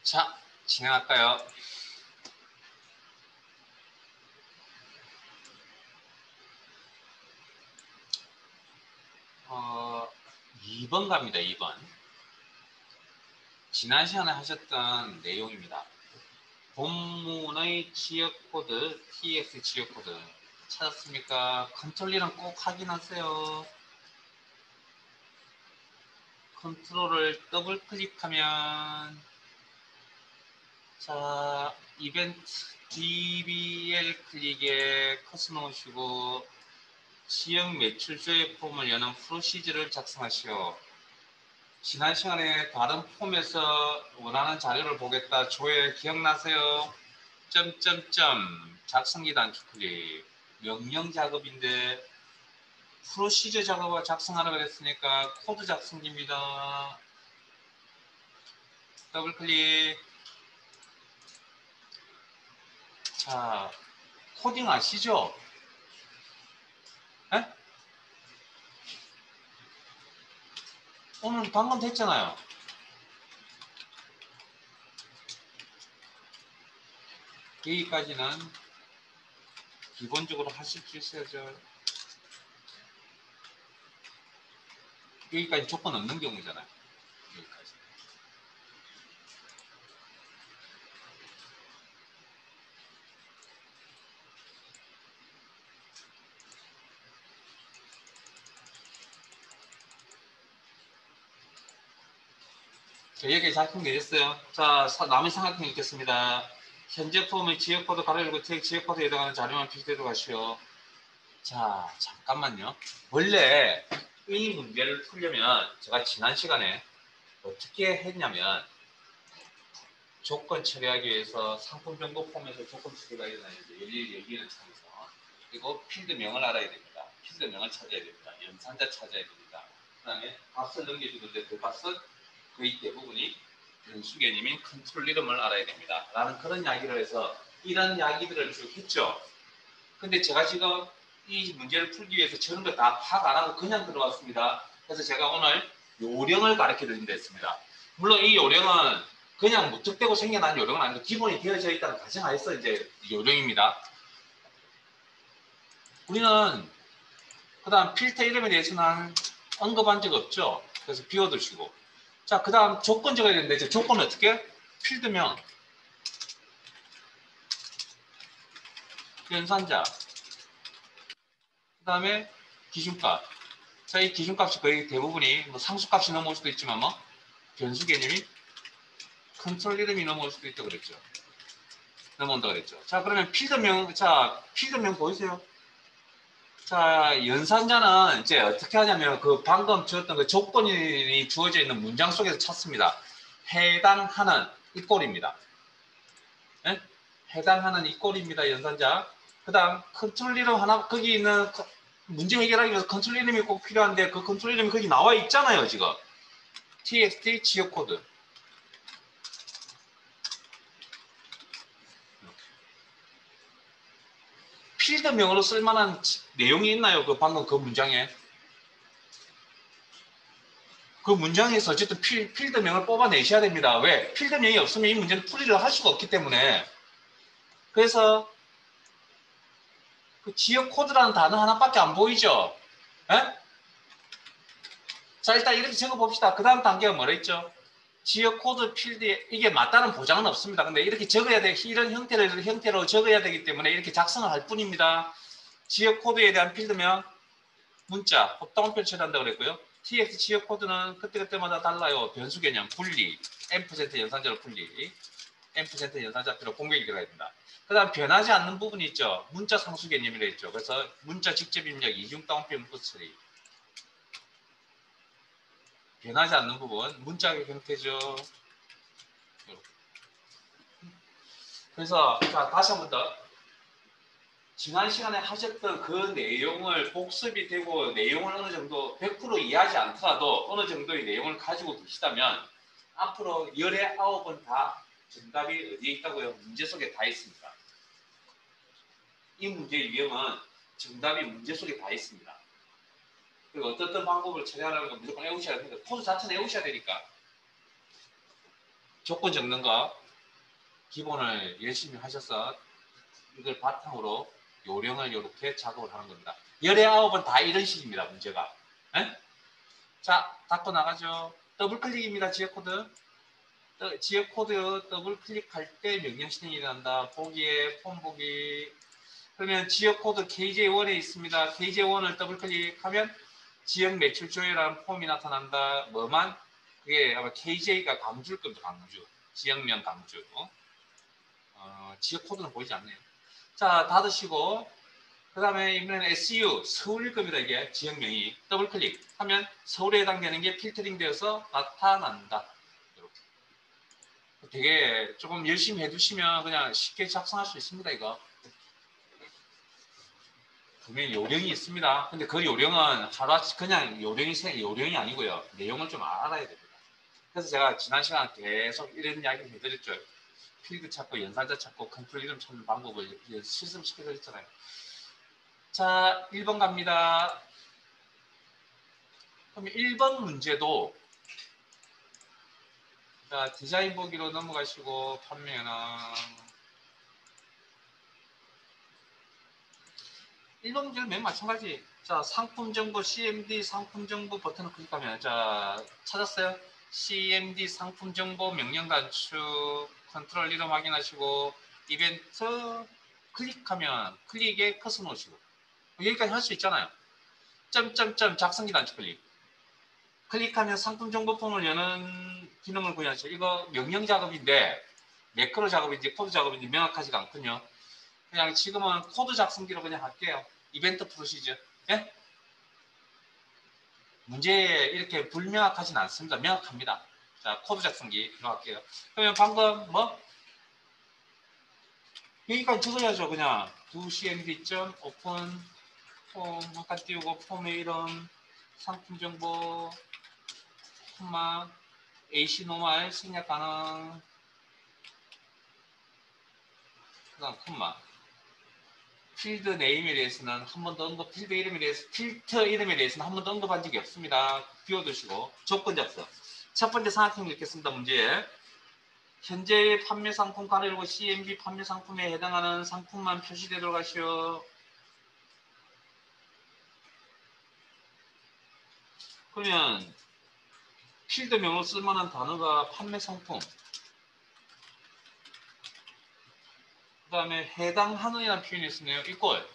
자, 진행할까요? 어, 2번 갑니다. 2번. 지난 시간에 하셨던 내용입니다. 본문의 지역코드, TX 지역코드 찾았습니까? 컨트롤이랑 꼭 확인하세요. 컨트롤을 더블 클릭하면 자, 이벤트 DBL 클릭에 커서 넣으시고 지역 매출조회 폼을 여는 프로시저를 작성하시오. 지난 시간에 다른 폼에서 원하는 자료를 보겠다. 조회 기억나세요? 점점점 작성기 단축 클릭. 명령 작업인데 프로시저 작업을 작성하라 그랬으니까 코드 작성기입니다. 더블 클릭. 자, 코딩 아시죠? 에? 오늘 방금 됐잖아요. 여기까지는 기본적으로 하실 수 있어야죠. 여기까지 조건 없는 경우잖아요. 여기까지. 자, 여기 작성되셨어요. 자, 남은 삼각형 읽겠습니다. 현재 폼의 지역코드 가로열고 트랙 지역코드에 해당하는 자료만 표시되도록 하시오. 자, 잠깐만요. 원래 이 문제를 풀려면 제가 지난 시간에 어떻게 했냐면 조건 처리하기 위해서 상품 정보 폼에서 조건 처리가 일어나는데 여기는 참에서 그리고 필드명을 알아야 됩니다. 필드명을 찾아야 됩니다. 연산자 찾아야 됩니다. 그 다음에 값을 넘겨주는데 그 값은 거의 대부분이 변수 개념인 컨트롤 이름을 알아야 됩니다. 라는 그런 이야기를 해서 이런 이야기들을 쭉 했죠. 근데 제가 지금 이 문제를 풀기 위해서 저런 거 다 파악 안 하고 그냥 들어왔습니다. 그래서 제가 오늘 요령을 가르쳐 드린다 했습니다. 물론 이 요령은 그냥 무턱대고 생겨난 요령은 아니고 기본이 되어져 있다는 가정하에서 이제 요령입니다. 우리는 그 다음 필터 이름에 대해서는 언급한 적 없죠. 그래서 비워두시고. 자, 그 다음 조건 적어야 되는데 이제 조건은 어떻게? 필드명, 연산자, 그 다음에 기준값. 자, 이 기준값이 거의 대부분이 뭐 상수값이 넘어올 수도 있지만 뭐 변수 개념이 컨트롤 이름이 넘어올 수도 있다고 그랬죠. 넘어온다고 그랬죠. 자, 그러면 필드명 보이세요? 자, 연산자는 이제 어떻게 하냐면 그 방금 주었던 그 조건이 주어져 있는 문장 속에서 찾습니다. 해당하는 이 꼴입니다. 네? 해당하는 이 꼴입니다. 연산자. 그 다음 컨트롤 이름 하나 거기 있는 문제 해결하기 위해서 컨트롤 이름이 꼭 필요한데 그 컨트롤 이름이 거기 나와 있잖아요. 지금. txt 지역 코드. 필드명으로 쓸만한 내용이 있나요? 그 방금 그 문장에. 그 문장에서 어쨌든 필드명을 뽑아내셔야 됩니다. 왜? 필드명이 없으면 이 문제는 풀이를 할 수가 없기 때문에. 그래서 그 지역 코드라는 단어 하나밖에 안 보이죠? 에? 자, 일단 이렇게 적어봅시다. 그 다음 단계가 뭐라 했죠? 지역 코드 필드에 이게 맞다는 보장은 없습니다. 근데 이렇게 적어야 돼. 이런 형태로 적어야 되기 때문에 이렇게 작성을 할 뿐입니다. 지역 코드에 대한 필드명 문자, 합동원표 처리한다고 그랬고요. TX 지역 코드는 그때그때마다 달라요. 변수 개념, 분리, M% 연산자로 분리, M% 연산자표로 공백이 들어가야 된다. 그 다음 변하지 않는 부분이 있죠. 문자 상수 개념이라 했죠. 그래서 문자 직접 입력, 이중 따옴표 문구 처리. 변하지 않는 부분, 문자의 형태죠. 그래서 자, 다시 한 번 더. 지난 시간에 하셨던 그 내용을 복습이 되고 내용을 어느 정도 100% 이해하지 않더라도 어느 정도의 내용을 가지고 계시다면 앞으로 열의 9번 다 정답이 어디에 있다고요? 문제 속에 다 있습니다. 이 문제의 유형은 정답이 문제 속에 다 있습니다. 그리고 어떤 방법을 처리하라는 건 무조건 외우셔야 됩니다. 코드 자체는 외우셔야 되니까. 조건 적는 거 기본을 열심히 하셔서 이걸 바탕으로 요령을 이렇게 작업을 하는 겁니다. 19은 다 이런 식입니다. 문제가. 에? 자, 닫고 나가죠. 더블 클릭입니다. 지역코드. 지역코드 더블 클릭할 때 명령 실행이 일어난다. 보기에 폼 보기. 그러면 지역코드 KJ1에 있습니다. KJ1을 더블 클릭하면 지역 매출 조회라는 폼이 나타난다. 뭐만? 그게 아마 KJ가 강주일 겁니다. 강주. 지역명 강주. 지역 코드는 보이지 않네요. 자, 닫으시고 그 다음에 이번에는 SU 서울일 겁니다. 이게 지역명이 더블 클릭하면 서울에 해당되는 게 필터링 되어서 나타난다. 이렇게. 되게 조금 열심히 해두시면 그냥 쉽게 작성할 수 있습니다. 이거 분명히 요령이 있습니다. 근데 그 요령은 하루아침 그냥 요령이 아니고요. 내용을 좀 알아야 됩니다. 그래서 제가 지난 시간에 계속 이런 이야기를 해드렸죠. 필드 찾고 연산자 찾고 컨트롤 이름 찾는 방법을 실습시켜드렸잖아요. 자, 1번 갑니다. 그럼 1번 문제도 자, 디자인 보기로 넘어가시고 판매는 1번 문제는 맨 마찬가지. 자, 상품 정보 CMD 상품 정보 버튼을 클릭하면 자, 찾았어요? CMD 상품 정보 명령 단축 컨트롤 이름 확인하시고 이벤트 클릭하면 클릭에 커서 놓으시고 여기까지 할 수 있잖아요. 점점점 작성기 단축 클릭하면 상품 정보 폼을 여는 기능을 구현하죠. 이거 명령 작업인데 매크로 작업인지 코드 작업인지 명확하지가 않군요. 그냥 지금은 코드 작성기로 그냥 할게요. 이벤트 프로시저. 예? 문제에 이렇게 불명확하진 않습니다. 명확합니다. 자, 코드 작성기로 할게요. 그러면 방금 뭐? 여기까지 적어야죠. 그냥 2cmd 오픈 폼 잠깐 띄우고 폼의 이름 상품 정보 콤마 AC 노멀 생략 가능 그 다음 콤마 필드 네임에 대해서는 한 번도 언급 필드 이름에 대해서 필터 이름에 대해서는 한 번도 언급한 적이 없습니다. 비워두시고 조건 작성 첫 번째 삼각형 읽겠습니다. 문제 현재 판매 상품 가로열고 CMB 판매 상품에 해당하는 상품만 표시되도록 하시오. 그러면 필드명으로 쓸만한 단어가 판매 상품 그 다음에 해당하는이라는 표현이 있었네요. 이꼴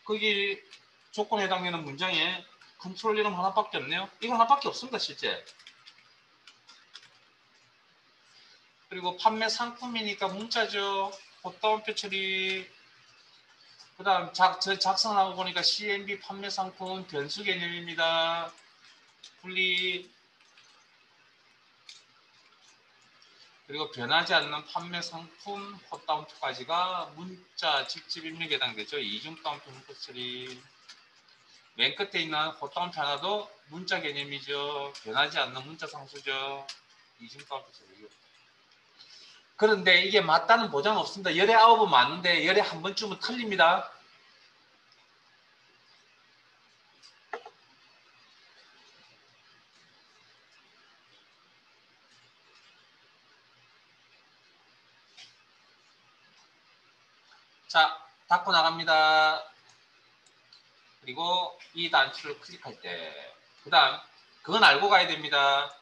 거기 조건에 해당되는 문장에 컨트롤 이름 하나밖에 없네요. 이거 하나밖에 없습니다. 실제. 그리고 판매 상품이니까 문자죠. 헛다운표 처리 그 다음 작성하고 보니까 CMB 판매 상품 변수 개념입니다. 분리 그리고 변하지 않는 판매 상품 헛다운표까지가 문자 직접 입력에 해당되죠. 이중 다운표 문자 처리 맨 끝에 있는 헛다운표 하나도 문자 개념이죠. 변하지 않는 문자 상수죠. 이중 다운표 처리 그런데 이게 맞다는 보장은 없습니다. 19은 맞는데 11번쯤은 틀립니다. 자, 닫고 나갑니다. 그리고 이 단추를 클릭할 때, 그 다음, 그건 알고 가야 됩니다.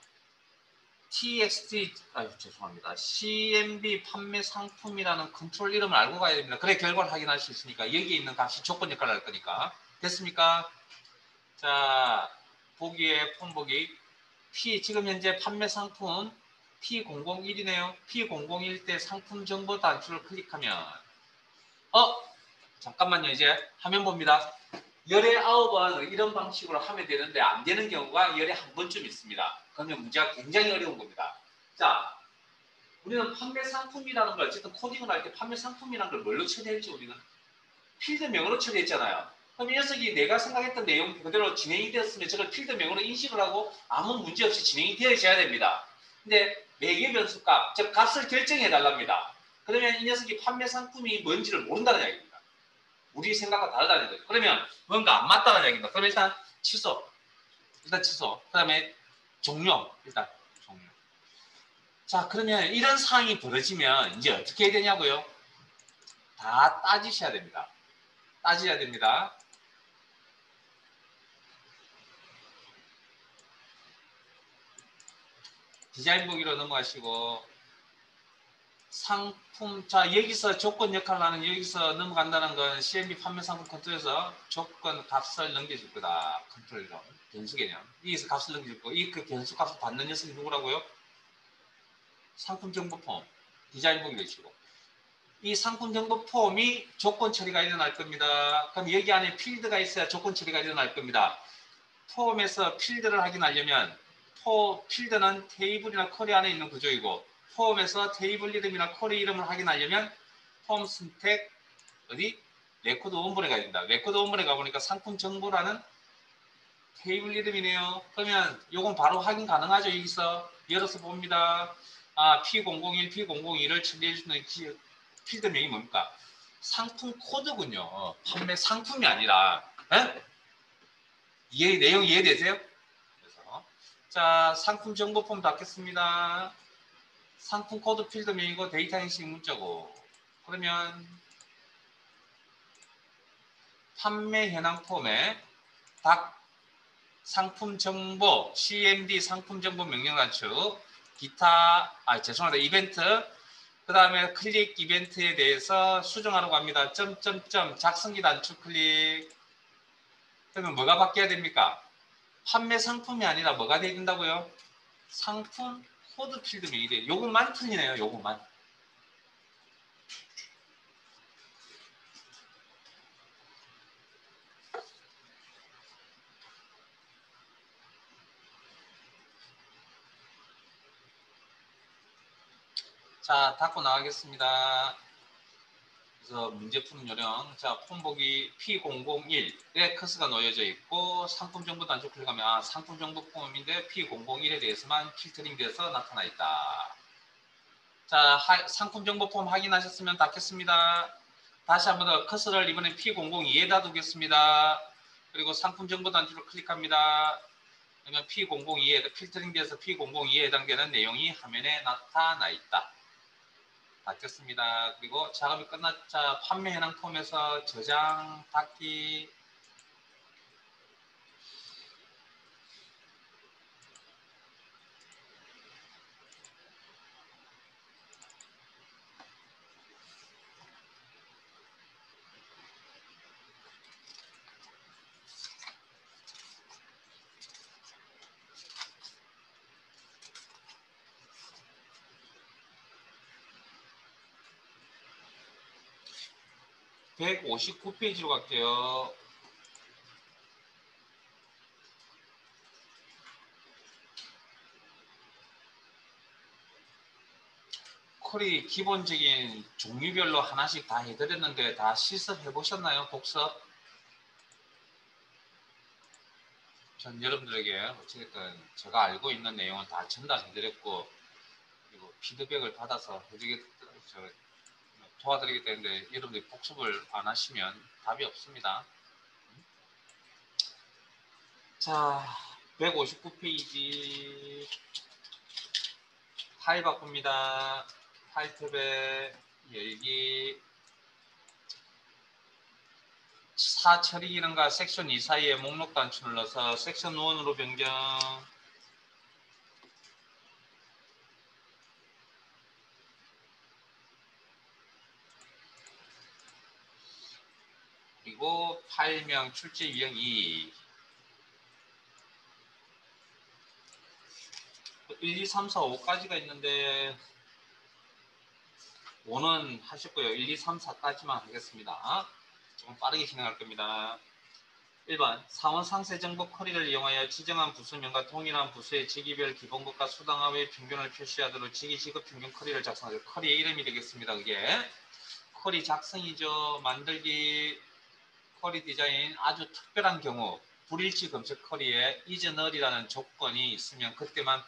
TXT, 죄송합니다. CMB 판매 상품이라는 컨트롤 이름을 알고 가야 됩니다. 그래 결과를 확인할 수 있으니까, 여기에 있는 값이 조건 역할을 할 거니까. 됐습니까? 자, 보기에 폼 보기. 지금 현재 판매 상품 P001이네요. P001 때 상품 정보 단추를 클릭하면, 잠깐만요. 이제 화면 봅니다. 19번 이런 방식으로 하면 되는데 안 되는 경우가 11번쯤 있습니다. 그러면 문제가 굉장히 어려운 겁니다. 자, 우리는 판매 상품이라는 걸 어쨌든 코딩을 할 때 판매 상품이라는 걸 뭘로 처리했지 우리는? 필드명으로 처리했잖아요. 그럼 이 녀석이 내가 생각했던 내용 그대로 진행이 되었으면 저걸 필드명으로 인식을 하고 아무 문제 없이 진행이 되어져야 됩니다. 근데 매개 변수값, 즉 값을 결정해 달랍니다. 그러면 이 녀석이 판매 상품이 뭔지를 모른다는 이야기입니다. 우리 생각과 다르다는 거죠. 그러면 뭔가 안 맞다는 얘기입니다. 그럼 일단 취소. 그 다음에 종료. 일단 종료. 자, 그러면 이런 상황이 벌어지면 이제 어떻게 해야 되냐고요? 다 따지셔야 됩니다. 따져야 됩니다. 디자인 보기로 넘어가시고 상품, 자 여기서 조건 역할을 하는 여기서 넘어간다는 건 CMB 판매 상품 컨트롤에서 조건 값을 넘겨줄 거다. 컨트롤이죠. 변수 개념. 여기서 값을 넘겨줄 거고 이 그 변수 값을 받는 녀석이 누구라고요? 상품 정보 폼. 디자인 보기로 치고 이 상품 정보 폼이 조건 처리가 일어날 겁니다. 그럼 여기 안에 필드가 있어야 조건 처리가 일어날 겁니다. 폼에서 필드를 확인하려면 필드는 테이블이나 쿼리 안에 있는 구조이고 폼에서 테이블 이름이나 쿼리 이름을 확인하려면 폼 선택 어디? 레코드 원본에 가야 된다. 레코드 원본에 가보니까 상품 정보라는 테이블 이름이네요. 그러면 요건 바로 확인 가능하죠. 여기서 열어서 봅니다. 아, P001, P002를 처리해 주는 필드명이 뭡니까? 상품 코드군요. 판매 상품이 아니라 내용 이해되세요? 그래서 자, 상품 정보 폼 닫겠습니다. 상품 코드 필드명이고 데이터 행식 문자고 그러면 판매 현황 폼에 상품 정보 CMD 상품 정보 명령 단축 기타 죄송합니다. 이벤트 그 다음에 클릭 이벤트에 대해서 수정하라고 합니다. 점점점 작성기 단축 클릭 그러면 뭐가 바뀌어야 됩니까? 판매 상품이 아니라 뭐가 돼야 된다고요? 상품 코드 필드명이 돼요. 요것만 틀리네요. 요것만. 자, 닫고 나가겠습니다. 그래서 문제 푸는 요령. 자, 폼 보기 P001에 커스가 놓여져 있고 상품 정보 단축 클릭하면 상품 정보 폼인데 P001에 대해서만 필터링 돼서 나타나 있다. 자, 상품 정보 폼 확인하셨으면 닫겠습니다. 다시 한번 더 커스를 이번엔 P002에다 두겠습니다. 그리고 상품 정보 단축을 클릭합니다. 그러면 P002에 필터링 돼서 P002에 해당되는 내용이 화면에 나타나 있다. 닫겠습니다. 그리고 작업이 끝났자 판매 현황 폼에서 저장 닫기 159페이지로 갈게요. 쿼리 기본적인 종류별로 하나씩 다 해드렸는데 다 실습해 보셨나요? 복습? 전 여러분들에게 어쨌든 제가 알고 있는 내용은 다 전달해 드렸고 그리고 피드백을 받아서 도와드리기 때문에 여러분들이 복습을 안 하시면 답이 없습니다. 자, 159페이지 파일 바꿉니다. 파일 탭에 열기 처리 기능과 섹션 2 사이에 목록 단추 눌러서 섹션 1으로 변경 그리고 파일명 출제 유형 2 1, 2, 3, 4, 5까지가 있는데 5는 하셨고요. 1, 2, 3, 4까지만 하겠습니다. 조금 빠르게 진행할 겁니다. 1번 사원 상세 정보 쿼리를 이용하여 지정한 부수명과 동일한 부수의 직위별 기본급과 수당합의 평균을 표시하도록 직위 지급 평균 쿼리를 작성하죠. 쿼리의 이름이 되겠습니다. 그게 쿼리 작성이죠. 만들기 쿼리 디자인 아주 특별한 경우 불일치 검색 쿼리에 이전얼이라는 조건이 있으면 그때만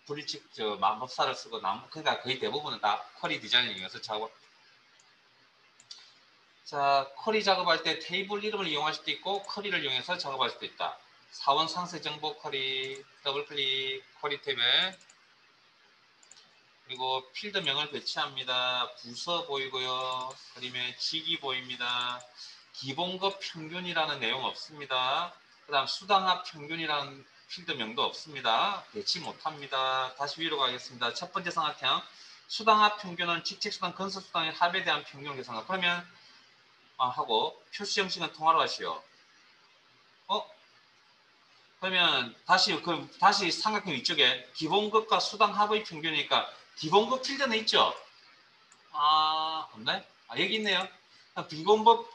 불일치 마법사를 쓰고 그러니까 거의 대부분은 다 쿼리 디자인을 이용해서 작업. 자, 쿼리 작업할 때 테이블 이름을 이용할 수도 있고 쿼리를 이용해서 작업할 수도 있다. 사원 상세 정보 쿼리 더블 클릭 쿼리 탭에 그리고 필드명을 배치합니다. 부서 보이고요. 그림에 직이 보입니다. 기본급 평균이라는 내용 없습니다. 그 다음 수당합 평균이라는 필드명도 없습니다. 배치 못합니다. 다시 위로 가겠습니다. 첫 번째 삼각형. 수당합 평균은 직책수당, 건설수당의 합에 대한 평균을 계산하고 그러면 하고 표시 형식은 통화로 하시오. 그러면 다시 삼각형 위쪽에 기본급과 수당합의 평균이니까 기본급 필드는 있죠? 없나요? 여기 있네요. 비공급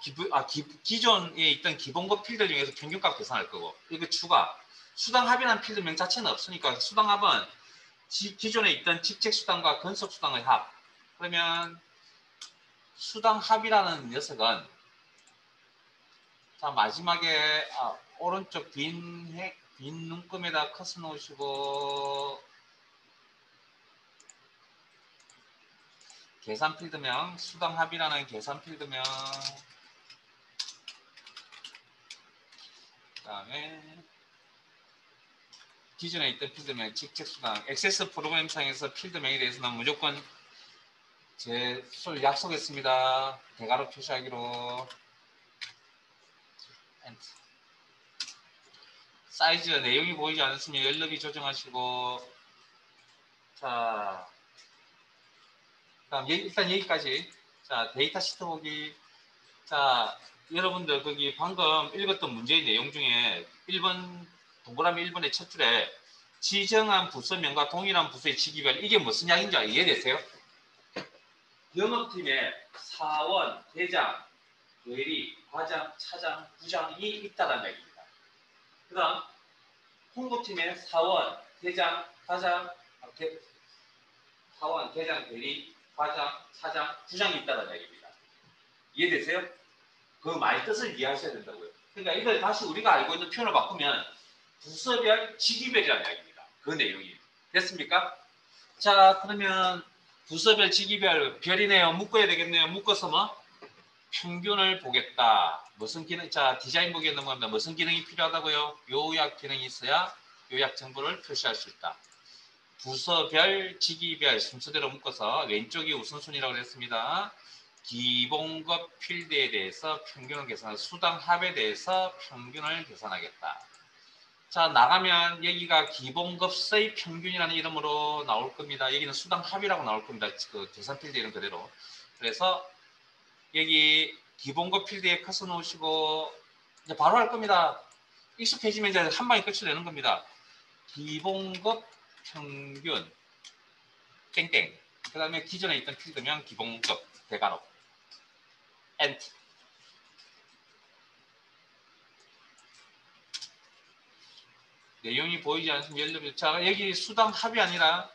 기존에 있던 기본급 필드 중에서 평균값 계산할 거고 이거 추가 수당합이라는 필드명 자체는 없으니까 수당합은 기존에 있던 직책수당과 건설수당의 합. 그러면 수당합이라는 녀석은 자 마지막에 오른쪽 빈 눈금에다 커서 놓으시고 계산 필드명 수당합이라는 계산 필드명 그 다음에 기존에 있던 필드명 직책수당 액세스 프로그램상에서 필드명에 대해서는 무조건 제 약속했습니다. 대괄호 표시하기로 사이즈 내용이 보이지 않았으면 열너비 조정하시고 자 그다음 일단 여기까지 자 데이터 시트 보기 자 여러분들 거기 방금 읽었던 문제의 내용 중에 1번 동그라미 1번의 첫 줄에 지정한 부서명과 동일한 부서의 직위별 이게 무슨 이야기인지 이해되세요? 영업팀에 사원, 대장, 대리, 과장, 차장, 부장이 있다는 얘기입니다. 그 다음 홍보팀에 사원, 대장, 과장, 사원, 대장, 대리, 과장, 차장, 부장이 있다는 얘기입니다. 이해되세요? 그 말 뜻을 이해하셔야 된다고요. 그러니까 이걸 다시 우리가 알고 있는 표현을 바꾸면 부서별, 직위별이라는 이야기입니다. 그 내용이. 됐습니까? 자, 그러면 부서별, 직위별, 별이네요. 묶어야 되겠네요. 묶어서 뭐? 평균을 보겠다. 무슨 기능? 자, 디자인 보기에 넘어갑니다. 무슨 기능이 필요하다고요? 요약 기능이 있어야 요약 정보를 표시할 수 있다. 부서별, 직위별 순서대로 묶어서 왼쪽이 우선순위라고 했습니다. 기본급 필드에 대해서 평균을 계산하고 수당합에 대해서 평균을 계산하겠다. 자 나가면 여기가 기본급의 평균이라는 이름으로 나올 겁니다. 여기는 수당합이라고 나올 겁니다. 그 계산 필드 이름 그대로. 그래서 여기 기본급 필드에 커서 놓으시고 이제 바로 할 겁니다. 익숙해지면 이제 한 방에 끝을 내는 겁니다. 기본급 평균 땡땡. 그 다음에 기존에 있던 필드명 기본급 대괄호 엔트. 내용이 보이지 않으면 열려. 자 여기 수당합이 아니라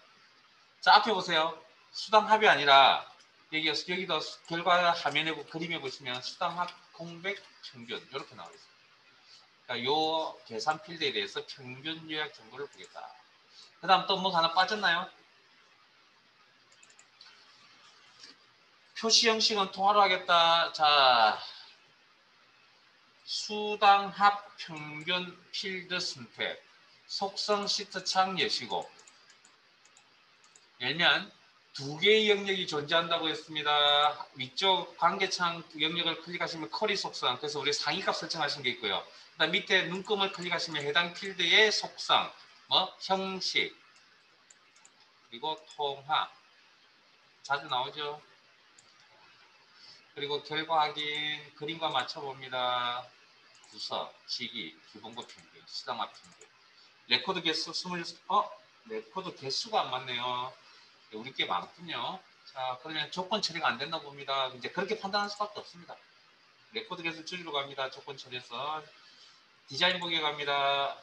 자 앞에 보세요. 수당합이 아니라 여기도 결과 화면에 그림에 보시면 수당합 공백 평균 이렇게 나와 있습니다. 그러니까 요 계산 필드에 대해서 평균 요약 정보를 보겠다. 그 다음 또 뭐 하나 빠졌나요? 표시 형식은 통화로 하겠다. 자 수당합 평균 필드 선택 속성 시트 창 여시고 열면 두 개의 영역이 존재한다고 했습니다. 위쪽 관계창 영역을 클릭하시면 커리 속성 그래서 우리 상위값 설정하신 게 있고요. 그다음 밑에 눈금을 클릭하시면 해당 필드의 속성 뭐 형식 그리고 통화 자주 나오죠. 그리고 결과 확인 그림과 맞춰봅니다. 부서, 직위, 기본급 평균, 수당합 평균 레코드 개수 26 레코드 개수가 안 맞네요. 우리 꽤 많군요. 자, 그러면 조건 처리가 안 된다 봅니다. 이제 그렇게 판단할 수밖에 없습니다. 레코드 개수 줄이러 갑니다. 조건 처리해서 디자인 보기에 갑니다.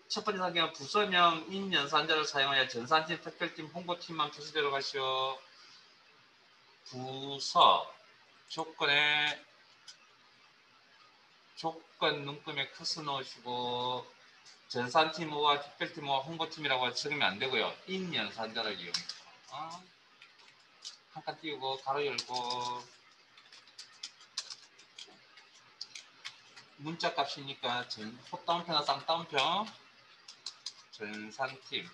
첫 번째 사기는 부서명 인연산자를 사용하여 전산팀, 특별팀, 홍보팀만 표시대로 가시오. 부서 조건에 조건 눈금에 커서 넣으시고 전산팀과 특별팀과 홍보팀이라고 적으면 안 되고요. 인연산자를 이용해서 한 칸 띄우고 가로 열고 문자 값이니까 헛다운표나 쌍다운표 전산팀,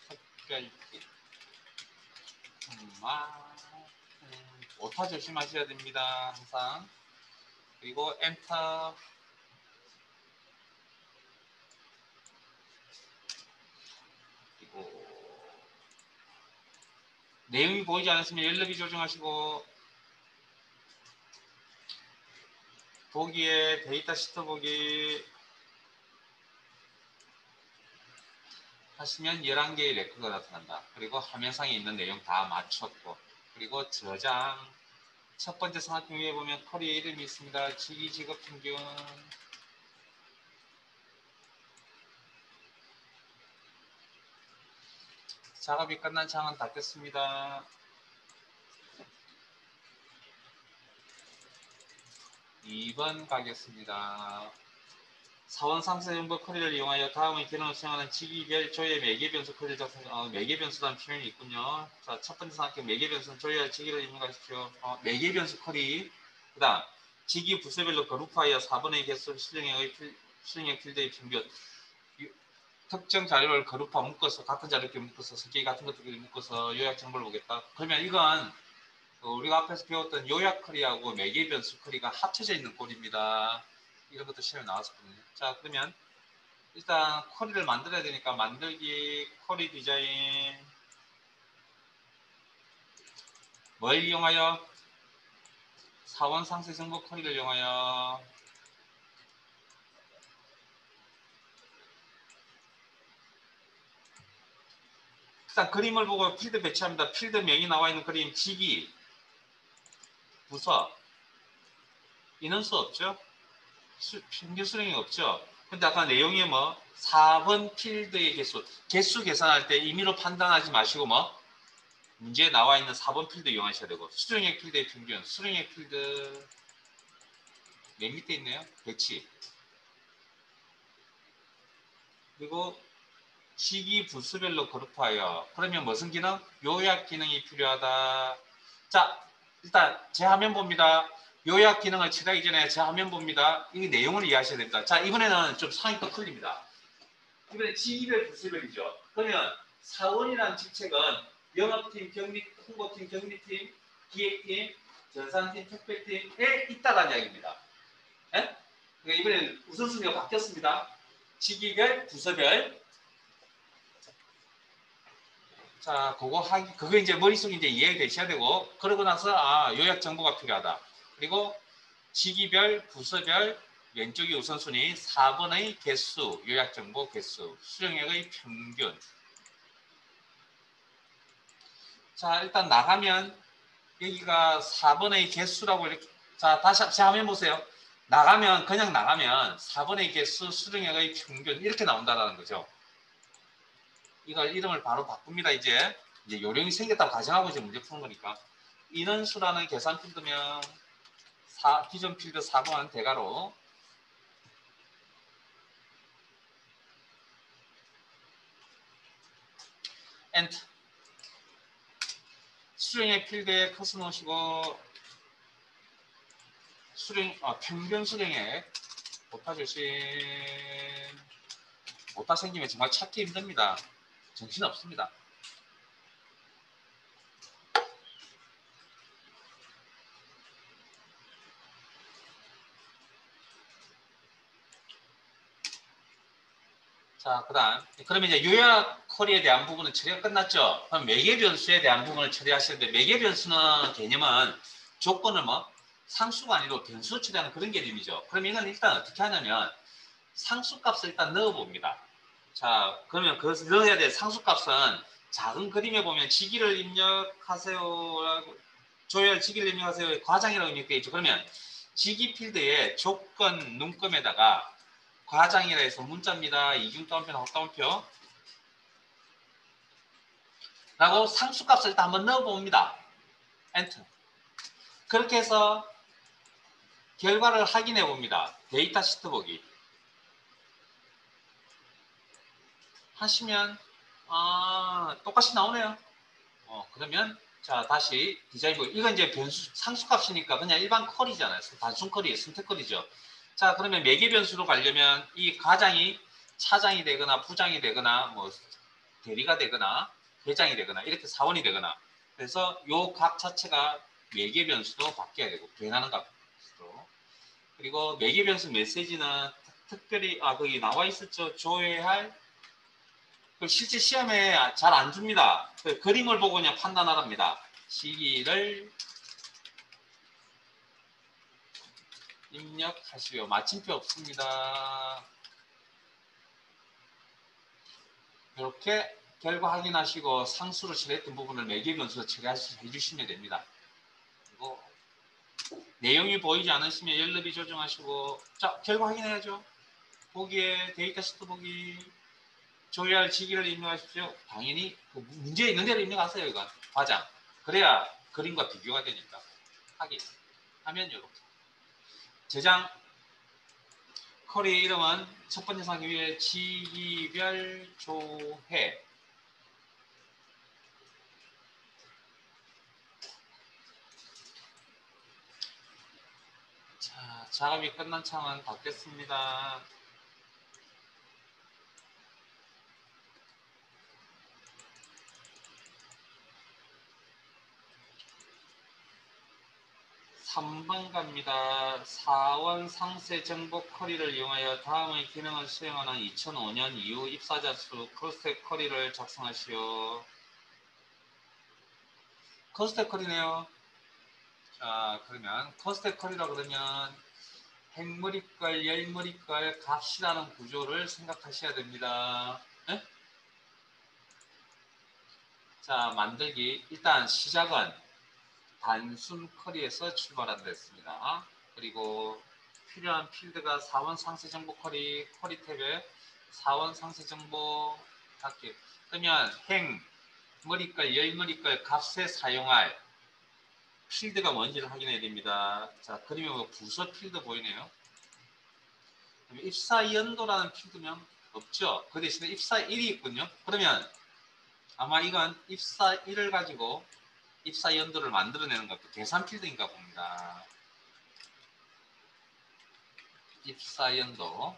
특별팀 오타 조심하셔야 됩니다. 항상. 그리고 엔터. 그리고 내용이 보이지 않았으면 열너비 조정하시고, 보기에 데이터 시트 보기 하시면 11개의 레코드가 나타난다. 그리고 화면상에 있는 내용 다 맞췄고, 그리고 저장. 첫 번째 삼각형 위에 보면 쿼리의 이름이 있습니다. 직위, 직업, 평균. 작업이 끝난 창은 닫겠습니다. 2번 가겠습니다. 사원 상세 정보 쿼리를 이용하여 다음의 기능을 수행하는 직위별 조회 매개 변수 쿼리를 작성해. 매개 변수라는 표현이 있군요. 자, 첫 번째 삼각형 매개 변수는 조회할 직위를 입력하십시오. 매개 변수 쿼리. 그 다음 직위 부서별로 그룹하여 4번의 개수 수령의 필드의 평균. 특정 자료를 그룹화 묶어서 같은 자료끼리 묶어서 성격이 같은 것들끼리 묶어서 요약 정보를 보겠다. 그러면 이건 우리가 앞에서 배웠던 요약 쿼리하고 매개 변수 쿼리가 합쳐져 있는 꼴입니다. 이런 것도 시험에 나왔었거든요. 자, 그러면 일단 쿼리를 만들어야 되니까 만들기, 쿼리 디자인. 뭘 이용하여? 사원 상세 정보 쿼리를 이용하여 일단 그림을 보고 필드 배치합니다. 필드 명이 나와 있는 그림, 직위, 부서, 인원수 없죠? 평균 수령이 없죠? 근데 아까 내용이 뭐 4번 필드의 개수 계산할 때 임의로 판단하지 마시고 뭐 문제에 나와 있는 4번 필드 이용하셔야 되고, 수령액 필드의 평균, 수령액 필드 맨 밑에 있네요. 배치. 그리고 시기 부수별로 그룹하여. 그러면 무슨 기능? 요약 기능이 필요하다. 자, 일단 제 화면 봅니다. 요약 기능을 처리하기 전에 제 화면 봅니다. 이 내용을 이해하셔야 됩니다. 자, 이번에는 좀 상황이 또 틀립니다. 이번에 직위별 부수별이죠. 그러면 사원이라는 직책은 영업팀, 홍보팀, 경리팀, 기획팀, 전산팀, 특별팀에 있다라는 이야기입니다. 네? 그러니까 이번에는 우선순위가 바뀌었습니다. 직위별, 부서별. 자, 그거 이제 머릿속에 이제 이해되셔야 되고, 그러고 나서, 요약 정보가 필요하다. 그리고 직위별, 부서별, 왼쪽이 우선순위, 4번의 개수, 요약 정보 개수, 수령액의 평균. 자, 일단 나가면, 여기가 4번의 개수라고 이렇게, 자, 다시 제 화면 보세요. 그냥 나가면 4번의 개수, 수령액의 평균, 이렇게 나온다는 거죠. 이걸 이름을 바로 바꿉니다. 이제 요령이 생겼다고 가정하고 이제 문제 푸는 거니까. 인원수라는 계산 필드면 기존 필드 4번 대괄호, 엔터. 수령의 필드에 커서 놓으시고 평균 수령액 오타 조심. 오타 생기면 정말 찾기 힘듭니다. 정신 없습니다. 자, 그러면 이제 요약 쿼리에 대한 부분은 처리가 끝났죠. 그럼 매개 변수에 대한 부분을 처리하시는데, 매개 변수는 개념은 조건을 상수가 아니고 변수로 처리하는 그런 개념이죠. 그럼 이건 일단 어떻게 하냐면 상수값을 일단 넣어봅니다. 자, 그러면 그것을 넣어야 될 상수값은 작은 그림에 보면 직위를 입력하세요, 조열 직위를 입력하세요, 과장이라고 입력되어 있죠. 그러면 직위 필드에 조건 눈금에다가 과장이라 해서 문자입니다. 이중 따옴표나 헛따옴표 라고 상수값을 일단 한번 넣어봅니다. 엔터. 그렇게 해서 결과를 확인해 봅니다. 데이터 시트 보기 하시면 똑같이 나오네요. 그러면 자, 다시 디자인 보기. 이건 이제 변수 상수값이니까 그냥 일반 컬이잖아요. 단순 컬이에요. 선택 컬이죠. 자, 그러면 매개 변수로 가려면 이 과장이 차장이 되거나 부장이 되거나 뭐 대리가 되거나 회장이 되거나 이렇게 사원이 되거나, 그래서 요 각 자체가 매개 변수로 바뀌어야 되고 변하는 값으로. 그리고 매개 변수 메시지는 특별히 거기 나와 있었죠. 조회할 실제 시험에 잘 안 줍니다. 그림을 보고 그냥 판단하랍니다. 시기를 입력하시오. 마침표 없습니다. 이렇게 결과 확인하시고 상수로 처리했던 부분을 매개 변수로 처리해주시면 됩니다. 그리고 내용이 보이지 않으시면 열너비 조정하시고 자 결과 확인해야죠. 보기에 데이터 시트 보기 조회할 시기를 입력하십시오. 당연히 그 문제 있는 대로 입력하세요. 이건 과장. 그래야 그림과 비교가 되니까 확인하면 이렇게 저장 쿼리 이름은 첫 번째 상기 위에 시기별 조회 자, 작업이 끝난 창은 닫겠습니다. (3번) 갑니다. 4원 상세 정보 쿼리를 이용하여 다음의 기능을 수행하는 2005년 이후 입사자 수 크로스텍 쿼리를 작성하시오. 크로스텍 쿼리네요. 자, 그러면 크로스텍 쿼리라고 그러면 행머리걸, 열머리걸 값이라는 구조를 생각하셔야 됩니다. 네? 자, 만들기. 일단 시작은 단순 쿼리에서 출발한다 했습니다. 그리고 필요한 필드가 4원 상세 정보 쿼리 탭에 4원 상세 정보 닫기. 그러면 행, 머리걸, 열머리걸 값에 사용할 필드가 뭔지를 확인해야 됩니다. 자, 그림에 부서 필드 보이네요. 입사 연도라는 필드면 없죠. 그 대신에 입사일이 있군요. 그러면 아마 이건 입사일을 가지고 입사 연도를 만들어내는 것도 계산 필드인가 봅니다. 입사 연도.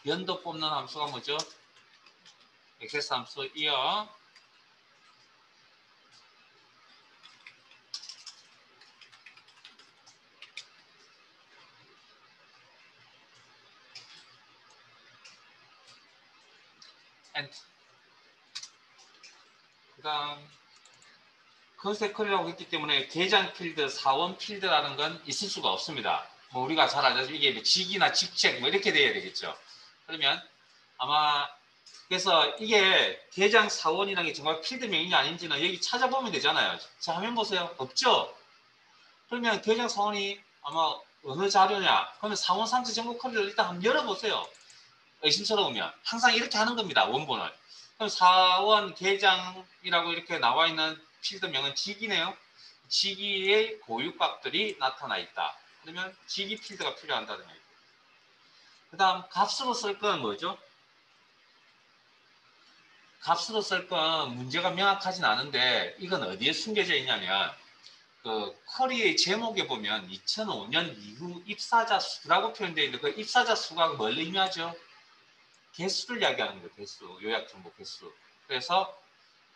연도 뽑는 함수가 뭐죠? 액세스 함수 year and 그 다음 컨셉컬이라고 했기 때문에 계장 필드, 사원 필드라는 건 있을 수가 없습니다. 뭐 우리가 잘 알죠. 이게 뭐 직이나 직책 뭐 이렇게 돼야 되겠죠. 그러면 아마 그래서 이게 계장 사원이라는 게 정말 필드명이 아닌지는 여기 찾아보면 되잖아요. 자, 화면 보세요. 없죠? 그러면 계장 사원이 아마 어느 자료냐? 그러면 사원 상세 정보 쿼리를 일단 한번 열어보세요. 의심스러우면 항상 이렇게 하는 겁니다. 원본을. 그럼 사원 계장이라고 이렇게 나와 있는 필드명은 직이네요. 직위의 고유값들이 나타나 있다. 그러면 직위 필드가 필요한다는 얘기죠. 그 다음 값으로 쓸 건 뭐죠? 값으로 쓸 건 문제가 명확하진 않은데 이건 어디에 숨겨져 있냐면 그 쿼리의 제목에 보면 2005년 이후 입사자 수라고 표현되어 있는데 그 입사자 수가 뭘 의미하죠? 개수를 이야기하는 거예요. 개수. 요약정보 개수. 그래서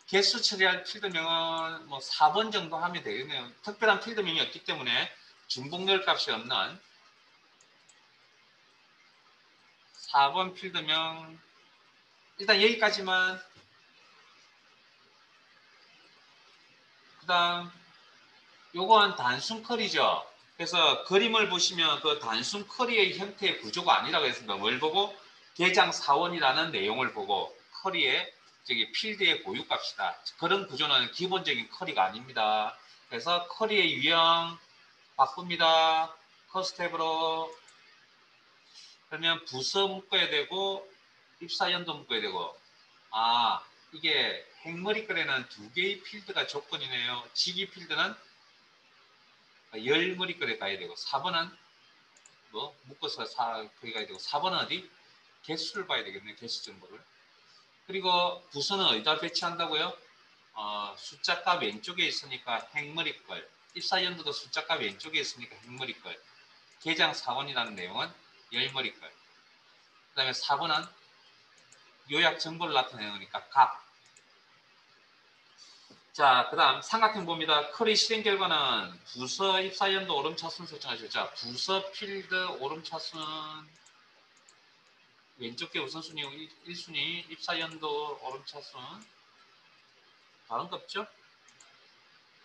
개수 처리할 필드명은 뭐 4번 정도 하면 되겠네요. 특별한 필드명이 없기 때문에 중복열 값이 없는 4번 필드명 일단 여기까지만. 그 다음 요건 단순 쿼리죠. 그래서 그림을 보시면 그 단순 쿼리의 형태의 구조가 아니라고 했습니다. 뭘 보고? 계장 사원이라는 내용을 보고 쿼리의 저기 필드의 고유값이다. 그런 구조는 기본적인 쿼리가 아닙니다. 그래서 쿼리의 유형 바꿉니다. 커스탭으로. 그러면 부서 묶어야 되고 입사 연도 묶어야 되고. 아, 이게 행머리글에는 두 개의 필드가 조건이네요. 직위 필드는 열머리글에 가야 되고 4번은 뭐 묶어서 거기 가야 되고 4번은 어디? 개수를 봐야 되겠네. 개수 정보를. 그리고 부서는 어디다 배치한다고요? 숫자값 왼쪽에 있으니까 행머리글. 입사 연도도 숫자값 왼쪽에 있으니까 행머리글. 계장 사원이라는 내용은 열머리글. 그 다음에 4번은 요약 정보를 나타내니까 값. 자, 그 다음 삼각형 봅니다. 쿼리 실행 결과는 부서 입사연도 오름차순 설정하시죠. 자, 부서 필드 오름차순 왼쪽 게 우선순위 1순위 입사연도 오름차순 다른 거 없죠?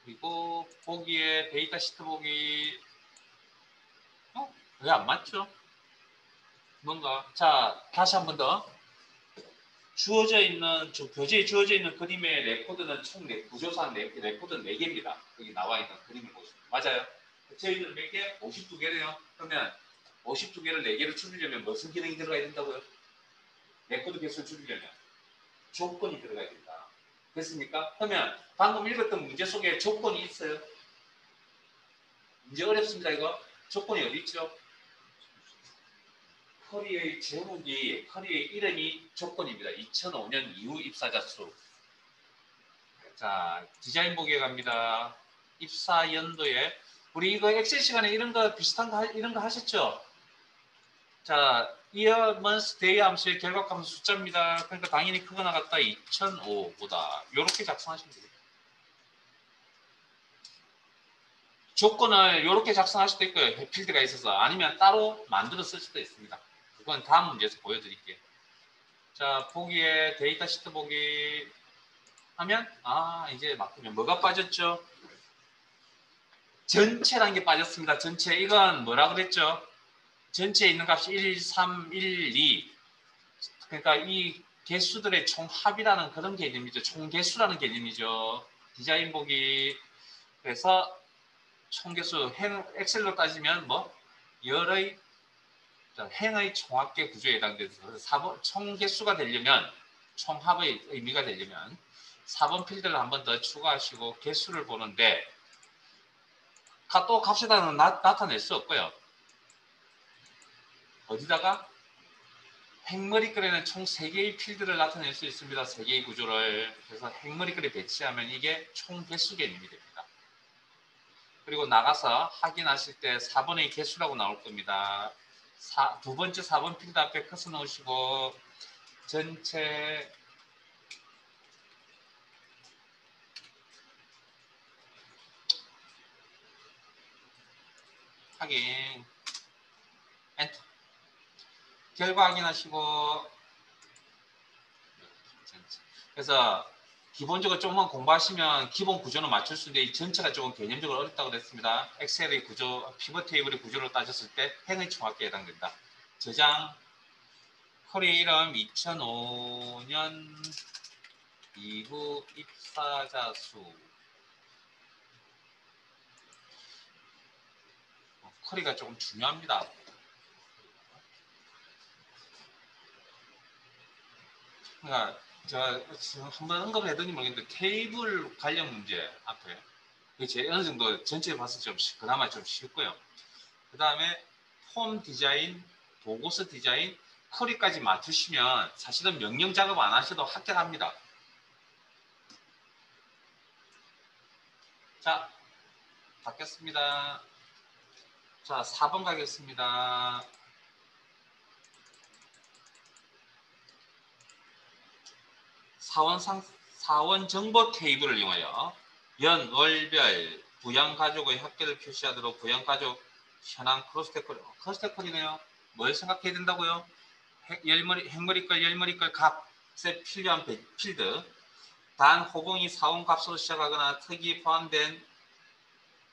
그리고 보기에 데이터 시트 보기 왜 안 맞죠? 뭔가 자 다시 한 번 더 주어져 있는 교재에 주어져 있는 그림의 레코드는 총 구조상 레코드는 4개입니다. 여기 나와 있는 그림을 보시면 맞아요. 저희는 몇 개? 52개래요. 그러면 52개를 4개를 줄이려면 무슨 기능이 들어가야 된다고요? 레코드 개수를 줄이려면 조건이 들어가야 된다. 됐습니까? 그러면 방금 읽었던 문제 속에 조건이 있어요. 문제 어렵습니다. 이거 조건이 어디 있죠? 커리의 제목이 커리의 이름이 조건입니다. 2005년 이후 입사자 수. 자, 디자인 보기에 갑니다. 입사 연도에 우리 이거 엑셀 시간에 이런 거 비슷한 거 이런 거 하셨죠? 자, year, month, day 함수의 결과값은 숫자입니다. 그러니까 당연히 크거 나갔다 2005보다 이렇게 작성하시면 됩니다. 조건을 이렇게 작성할 수도 있고요. 필드가 있어서 아니면 따로 만들어 쓸 수도 있습니다. 그건 다음 문제에서 보여드릴게요. 자, 보기에 데이터 시트 보기 하면 이제 막히면 뭐가 빠졌죠? 전체라는 게 빠졌습니다. 전체 이건 뭐라 그랬죠? 전체에 있는 값이 1, 3, 1, 2 그러니까 이 개수들의 총합이라는 그런 개념이죠. 총개수라는 개념이죠. 디자인 보기 그래서 총개수 엑셀로 따지면 뭐 열의 행의 총합계 구조에 해당돼서 4번 총개수가 되려면 총합의 의미가 되려면 4번 필드를 한 번 더 추가하시고 개수를 보는데 또 값에다는 나타낼 수 없고요. 어디다가? 행머리글에는 총 3개의 필드를 나타낼 수 있습니다. 3개의 구조를. 그래서 행머리글에 배치하면 이게 총 개수 개념이 됩니다. 그리고 나가서 확인하실 때 4번의 개수라고 나올 겁니다. 두 번째 4번 필드 앞에 커서 놓으시고 전체 확인 엔터 결과 확인하시고 그래서 기본적으로 조금만 공부하시면 기본 구조는 맞출 수 있는데 이 전체가 조금 개념적으로 어렵다고 그랬습니다. 엑셀의 구조, 피벗 테이블의 구조로 따졌을 때 행의 총합계에 해당된다. 저장 쿼리 이름 2005년 이후 입사자 수 쿼리가 조금 중요합니다. 그러니까 제가 한번 언급을 해드니 모르겠는데 테이블 관련 문제 앞에 제 어느 정도 전체를 봤을 때 좀 그나마 좀 쉽고요. 그 다음에 폼 디자인, 보고서 디자인, 쿼리까지 맞추시면 사실은 명령 작업 안 하셔도 합격합니다. 자, 받겠습니다. 자, 4번 가겠습니다. 사원 정보 테이블을 이용하여 연, 월, 별, 부양가족의 합계를 표시하도록 부양가족 현황 크로스테컬이네요. 뭘 생각해야 된다고요? 행머리걸, 열머리걸 값에 필요한 필드 단 호봉이 사원 값으로 시작하거나 특이 포함된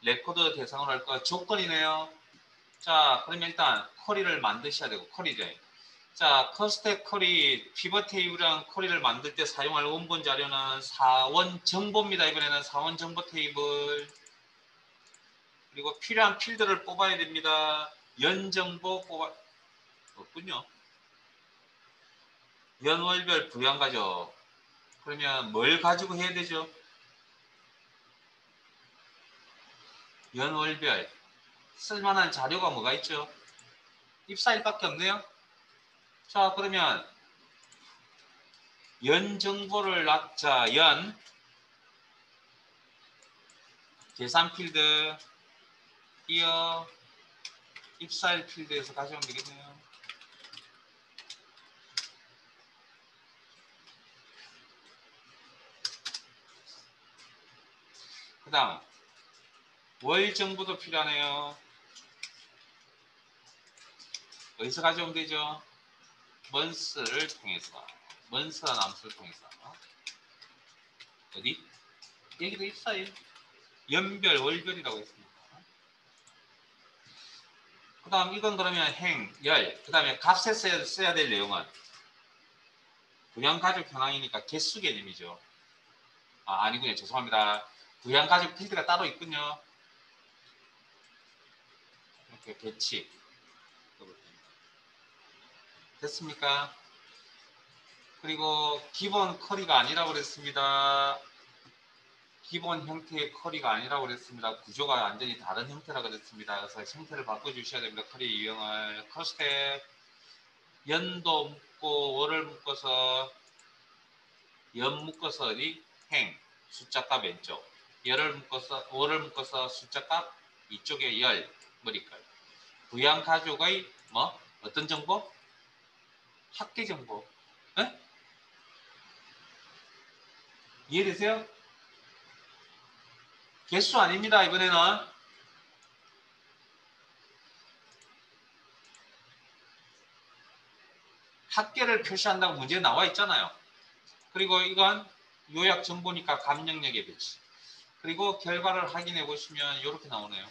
레코드 대상으로 할 거 조건이네요. 자, 그러면 일단 쿼리를 만드셔야 되고 쿼리죠. 자, 커스텍 쿼리, 피벗 테이블이랑 쿼리를 만들 때 사용할 원본 자료는 사원 정보입니다. 이번에는 사원 정보 테이블. 그리고 필요한 필드를 뽑아야 됩니다. 연 정보 없군요. 연월별 부양가죠. 그러면 뭘 가지고 해야 되죠? 연월별. 쓸만한 자료가 뭐가 있죠? 입사일밖에 없네요. 자, 그러면 연 정보를 연 계산 필드 이어 입사일 필드에서 가져오면 되겠네요. 그 다음 월 정보도 필요하네요. 어디서 가져오면 되죠? month를 통해서, month라는 함수를 통해서. 어디? 여기도 있어요. 연별, 월별이라고 했습니다. 그 다음 이건 그러면 행, 열, 그 다음에 값에 써야 될 내용은 부양가족 현황이니까 개수 개념이죠. 아니군요. 죄송합니다. 부양가족 필드가 따로 있군요. 이렇게 배치. 됐습니까? 그리고 기본 커리가 아니라고 그랬습니다. 기본 형태의 커리가 아니라고 그랬습니다. 구조가 완전히 다른 형태라고 그랬습니다. 그래서 형태를 바꿔주셔야 됩니다. 커리 유형을. 커스텝 연도 묶고 월을 묶어서 연 묶어서 어디? 행 숫자값 왼쪽 월을 묶어서 숫자값 이쪽에 열 머리끝 부양 가족의 뭐 어떤 정보? 학계 정보. 에? 이해되세요? 개수 아닙니다. 이번에는 학계를 표시한다고 문제에 나와 있잖아요. 그리고 이건 요약 정보니까 감명력의 배치. 그리고 결과를 확인해 보시면 이렇게 나오네요.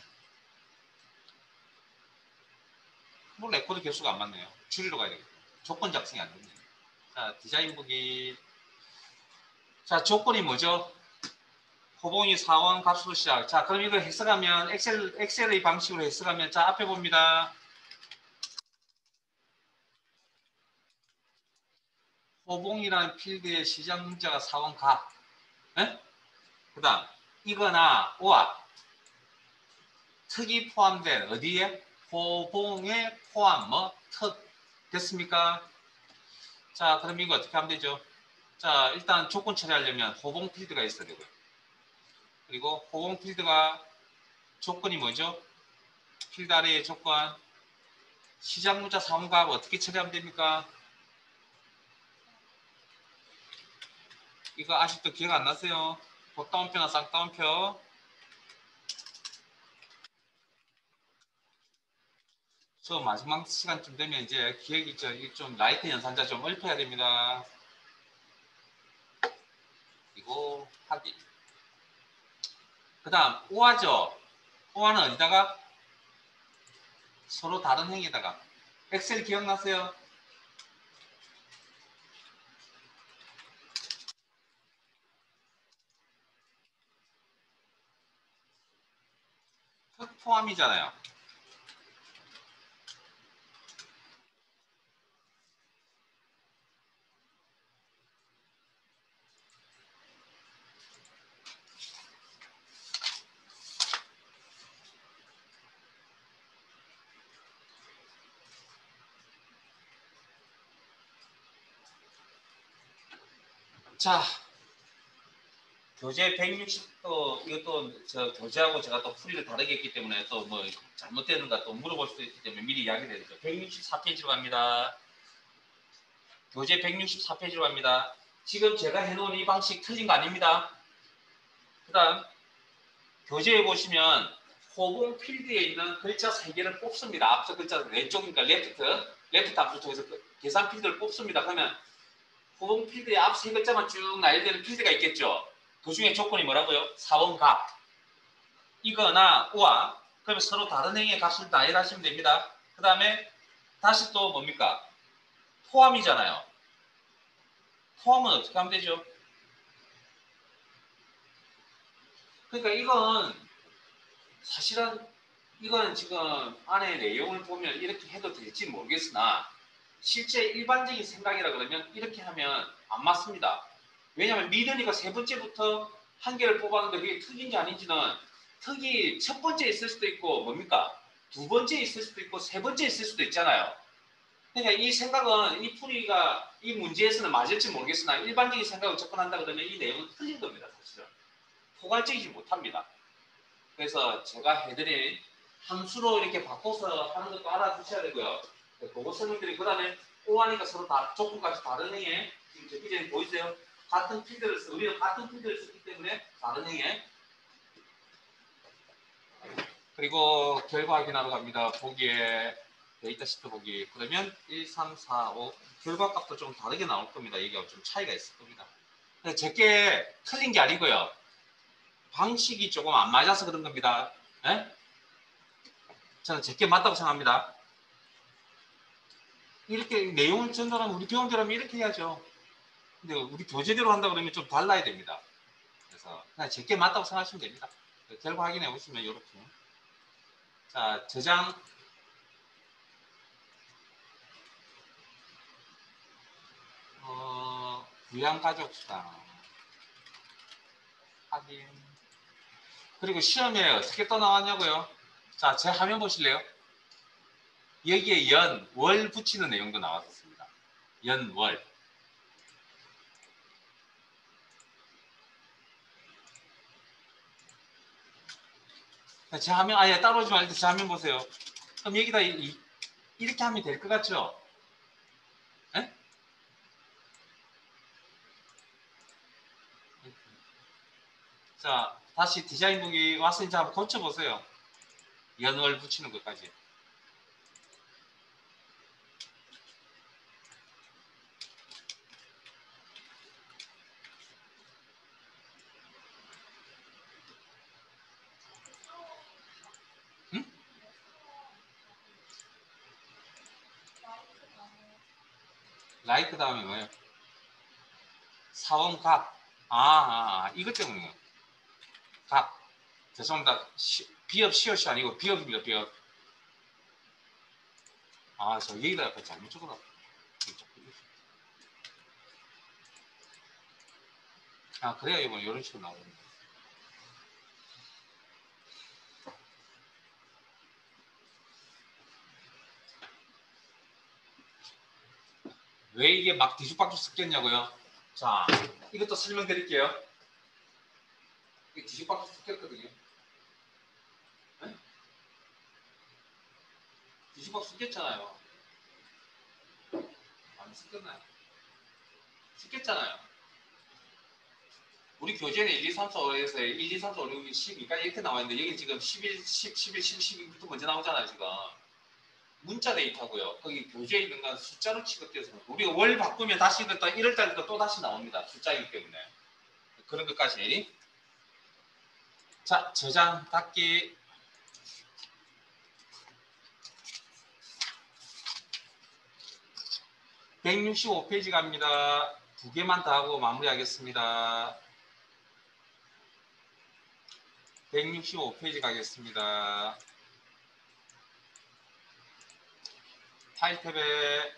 뭐 레코드 개수가 안 맞네요. 줄이러 가야 되겠다. 조건 작성이 안 됩니다. 자, 디자인 보기. 자, 조건이 뭐죠? 호봉이 4원 값으로 시작. 자, 그럼 이걸 해석하면 엑셀의 방식으로 해석하면 자, 앞에 봅니다. 호봉이라는 필드의 시작 문자가 4원 값. 그 다음 이거나 오와 특이 포함된 어디에? 호봉에 포함 특 됐습니까? 자, 그럼 이거 어떻게 하면 되죠? 자, 일단 조건 처리하려면 호봉 필드가 있어야 되고요. 그리고 호봉 필드가 조건이 뭐죠? 필드 아래의 조건 시작 문자 4원 값 어떻게 처리하면 됩니까? 이거 아직도 기억 안 나세요? 곱다운표나 쌍따옴표. 저 마지막 시간쯤 되면 이제 기억이 좀 라이트 연산자 좀 읊어야 됩니다. 그리고 하기. 그 다음 오화죠. 오화는 어디다가? 서로 다른 행에다가. 엑셀 기억나세요? 흑 포함이잖아요. 자, 교재 160도 이것도 저 교재하고 제가 또 풀이를 다르게 했기 때문에 또 뭐 잘못되는가 또 물어볼 수도 있기 때문에 미리 이야기를 해드리죠. 164페이지로 갑니다. 교재 164페이지로 갑니다. 지금 제가 해놓은 이 방식 틀린 거 아닙니다. 그 다음 교재에 보시면 호봉 필드에 있는 글자 3개를 뽑습니다. 앞서 글자 왼쪽이니까 레프트 함수 통해서 계산 필드를 뽑습니다. 그러면 호봉 필드에 앞 3글자만 쭉 나열되는 필드가 있겠죠. 그 중에 조건이 뭐라고요? 4원 값. 이거나 우와. 그러면 서로 다른 행의 값을 나열하시면 됩니다. 그 다음에 다시 또 뭡니까? 포함이잖아요. 포함은 어떻게 하면 되죠? 그러니까 이건 사실은 이건 지금 안에 내용을 보면 이렇게 해도 될지 모르겠으나 실제 일반적인 생각이라 그러면 이렇게 하면 안 맞습니다. 왜냐하면 믿으니까 세 번째부터 한 개를 뽑았는데 그게 특인지 아닌지는 특이 첫 번째 있을 수도 있고 뭡니까? 두 번째 있을 수도 있고 세 번째 있을 수도 있잖아요. 그러니까 이 생각은 이 풀이가 이 문제에서는 맞을지 모르겠으나 일반적인 생각을 접근한다 그러면 이 내용은 틀린 겁니다. 사실은. 포괄적이지 못합니다. 그래서 제가 해드린 함수로 이렇게 바꿔서 하는 것도 알아두셔야 되고요. 그거 설명드리고 그 다음에 오하니까 서로 다 조건까지 다른 행에 지금 적기 전에 보이세요? 같은 필드를 우리는 같은 필드를 쓰기 때문에 다른 행에 그리고 결과 확인하러 갑니다. 보기에 데이터 시트 보기. 그러면 1, 3, 4, 5 결과 값도 좀 다르게 나올 겁니다. 이게 좀 차이가 있을 겁니다. 제게 틀린 게 아니고요. 방식이 조금 안 맞아서 그런 겁니다. 에? 저는 제게 맞다고 생각합니다. 이렇게 내용을 전달하면 우리 배운대로면 이렇게 해야죠. 근데 우리 교재대로 한다 그러면 좀 달라야 됩니다. 그래서 그냥 제게 맞다고 생각하시면 됩니다. 결과 확인해 보시면 이렇게. 자, 저장. 부양가족 수당 확인. 그리고 시험에 어떻게 또 나왔냐고요? 자, 제 화면 보실래요? 여기에 연, 월 붙이는 내용도 나왔었습니다. 연, 월. 제 화면 아예 따라오지 말고 제 화면 보세요. 그럼 여기다 이렇게 하면 될 것 같죠? 에? 자, 다시 디자인 보기 와서 이제 한번 고쳐보세요. 연월 붙이는 것까지. 응? 라이크 다음에 뭐예요? 사원갑. 이것 때문에. 갑. 죄송합니다. 비업 시옷이 아니고 비업입니다. 비업. 저 여기다 약간 잘못 적어놨다. 그래야 이번 이런 식으로 나오거든요. 왜 이게 막 뒤죽박죽 섞였냐고요? 자, 이것도 설명드릴게요. 이게 뒤죽박죽 섞였거든요. 네? 뒤죽박죽 섞였잖아요. 안 섞였나요? 섞였잖아요. 우리 교재는 1, 2, 3, 4, 5에서 1, 2, 3, 4, 5, 6, 12까지 이렇게 나와 있는데 여기 지금 11, 10, 11, 10, 12부터 먼저 나오잖아요. 지금. 문자 데이터고요. 거기 교재에 있는 건 숫자로 취급돼서 우리가 월 바꾸면 다시 또 1월달부터 또 다시 나옵니다. 숫자이기 때문에. 그런 것까지. 자, 저장, 닫기. 165페이지 갑니다. 두 개만 더 하고 마무리하겠습니다. 165페이지 가겠습니다. 파일 탭에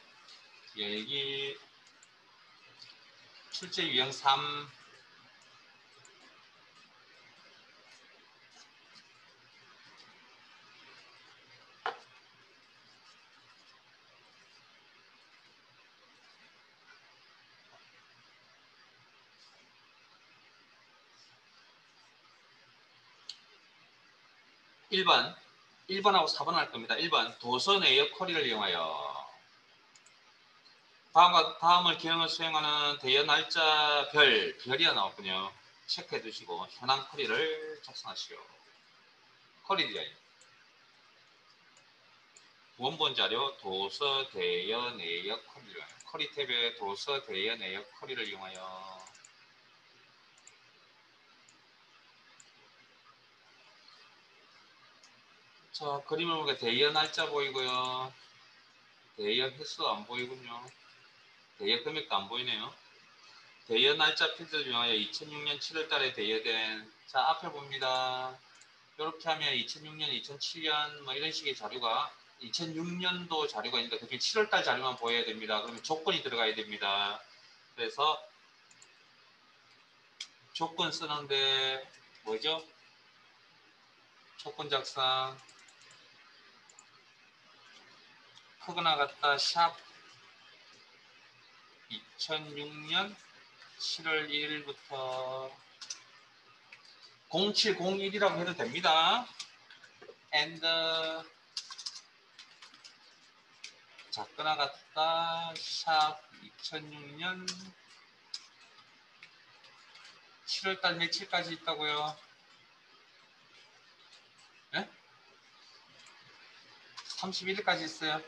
열기, 출제 유형 3, (1번) 1번하고 4번 할 겁니다. 1번 도서 내역 쿼리를 이용하여 다음을 기능을 수행하는 대여 날짜 별이야 나왔군요. 체크해 두시고 현황 쿼리를 작성하시오. 쿼리 디자인 원본 자료 도서 대여 내역 쿼리를 쿼리 탭에 도서 대여 내역 쿼리를 이용하여 자, 그림을 보니까 대여 날짜 보이고요. 대여 횟수 안 보이군요. 대여 금액도 안 보이네요. 대여 날짜 필드를 이용하여 2006년 7월달에 대여된 자 앞에 봅니다. 이렇게 하면 2006년, 2007년 뭐 이런 식의 자료가 2006년도 자료가 있는데 그게 7월달 자료만 보여야 됩니다. 그러면 조건이 들어가야 됩니다. 그래서 조건 쓰는데 뭐죠? 조건 작성 크거나 같다 샵 2006년 7월 1일부터 0701이라고 해도 됩니다. and 작거나 같다 샵 2006년 7월달 며칠까지 있다고요? 네? 31일까지 있어요.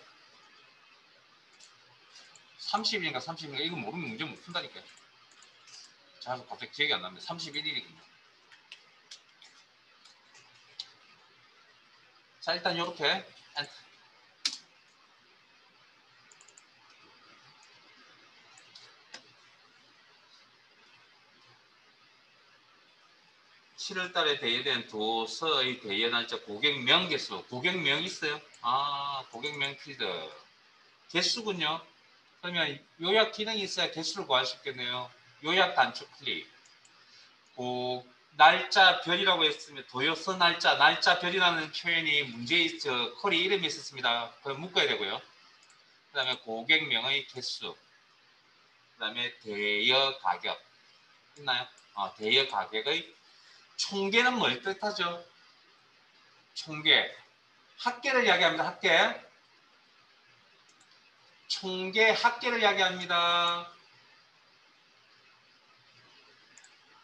30일인가 30일인가 이거 모르면 문제 못 푼다니까요. 자, 갑자기 기억이 안 납니다. 31일이군요. 자, 일단 이렇게 7월달에 대여된 도서의 대여 날짜 고객명 개수. 고객명 있어요? 아, 고객명 필드. 개수군요. 그러면 요약 기능이 있어야 개수를 구할 수 있겠네요. 요약 단축 클릭. 날짜 별이라고 했으면 도요서 날짜 별이라는 표현이 문제에 쿼리 이름이 있었습니다. 그걸 묶어야 되고요. 그 다음에 고객명의 개수. 그 다음에 대여 가격. 있나요? 대여 가격의 총계는 뭘 뜻하죠? 총계. 합계를 이야기합니다. 합계. 총계 합계를 이야기합니다.